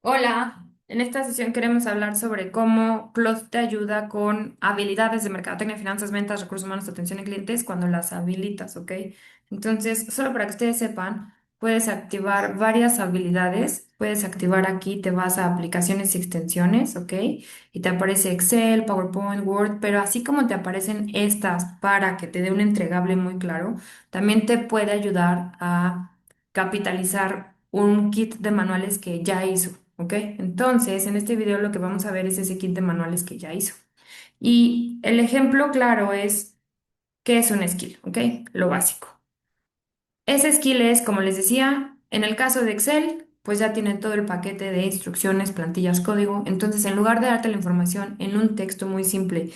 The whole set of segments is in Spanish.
Hola, en esta sesión queremos hablar sobre cómo Cloud te ayuda con habilidades de mercadotecnia, finanzas, ventas, recursos humanos, atención a clientes cuando las habilitas, ¿ok? Entonces, solo para que ustedes sepan, puedes activar varias habilidades. Puedes activar aquí, te vas a aplicaciones y extensiones, ¿ok? Y te aparece Excel, PowerPoint, Word, pero así como te aparecen estas para que te dé un entregable muy claro, también te puede ayudar a capitalizar un kit de manuales que ya hizo. ¿Ok? Entonces, en este video lo que vamos a ver es ese kit de manuales que ya hizo. Y el ejemplo claro es, ¿qué es un skill? ¿Ok? Lo básico. Ese skill es, como les decía, en el caso de Excel, pues ya tiene todo el paquete de instrucciones, plantillas, código. Entonces, en lugar de darte la información en un texto muy simple,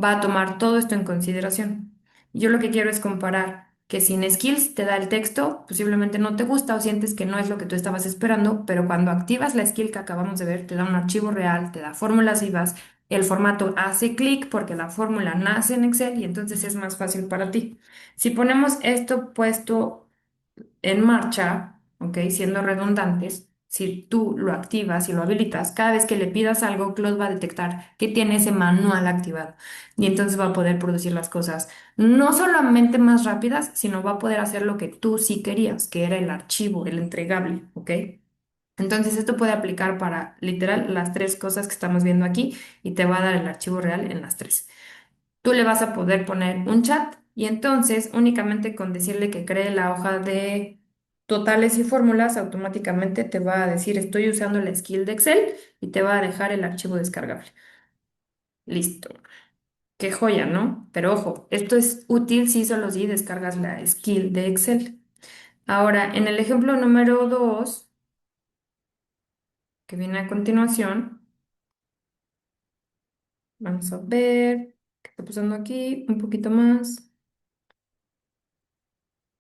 va a tomar todo esto en consideración. Yo lo que quiero es comparar que sin skills te da el texto, posiblemente no te gusta o sientes que no es lo que tú estabas esperando, pero cuando activas la skill que acabamos de ver, te da un archivo real, te da fórmulas vivas, el formato hace clic porque la fórmula nace en Excel y entonces es más fácil para ti. Si ponemos esto puesto en marcha, ¿ok? Siendo redundantes, si tú lo activas y lo habilitas, cada vez que le pidas algo, Cloud va a detectar que tiene ese manual activado y entonces va a poder producir las cosas no solamente más rápidas, sino va a poder hacer lo que tú sí querías, que era el archivo, el entregable, ¿ok? Entonces esto puede aplicar para literal las tres cosas que estamos viendo aquí y te va a dar el archivo real en las tres. Tú le vas a poder poner un chat y entonces únicamente con decirle que cree la hoja de totales y fórmulas, automáticamente te va a decir estoy usando la skill de Excel y te va a dejar el archivo descargable. Listo. Qué joya, ¿no? Pero ojo, esto es útil si solo si descargas la skill de Excel. Ahora, en el ejemplo número 2 que viene a continuación, vamos a ver qué está pasando aquí, un poquito más.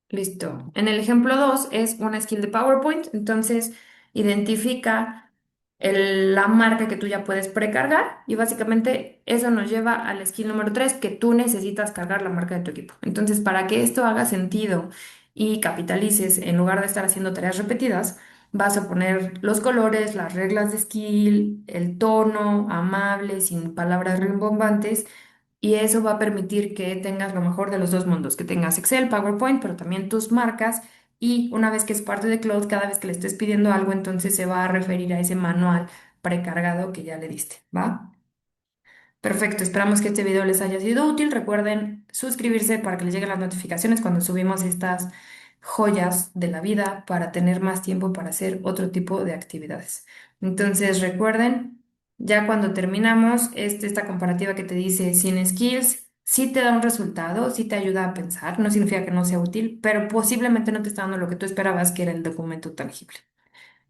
Listo. En el ejemplo 2 es una skill de PowerPoint, entonces identifica la marca que tú ya puedes precargar y básicamente eso nos lleva al skill número 3 que tú necesitas cargar la marca de tu equipo. Entonces, para que esto haga sentido y capitalices en lugar de estar haciendo tareas repetidas, vas a poner los colores, las reglas de skill, el tono amable, sin palabras rimbombantes y eso va a permitir que tengas lo mejor de los dos mundos, que tengas Excel, PowerPoint, pero también tus marcas. Y una vez que es parte de Cloud, cada vez que le estés pidiendo algo, entonces se va a referir a ese manual precargado que ya le diste, ¿va? Perfecto, esperamos que este video les haya sido útil. Recuerden suscribirse para que les lleguen las notificaciones cuando subimos estas joyas de la vida para tener más tiempo para hacer otro tipo de actividades. Entonces, recuerden, ya cuando terminamos esta comparativa que te dice sin skills, sí te da un resultado, sí te ayuda a pensar, no significa que no sea útil, pero posiblemente no te está dando lo que tú esperabas, que era el documento tangible.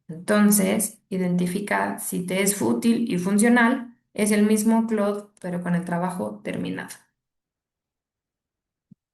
Entonces, identifica si te es útil y funcional. Es el mismo Claude, pero con el trabajo terminado.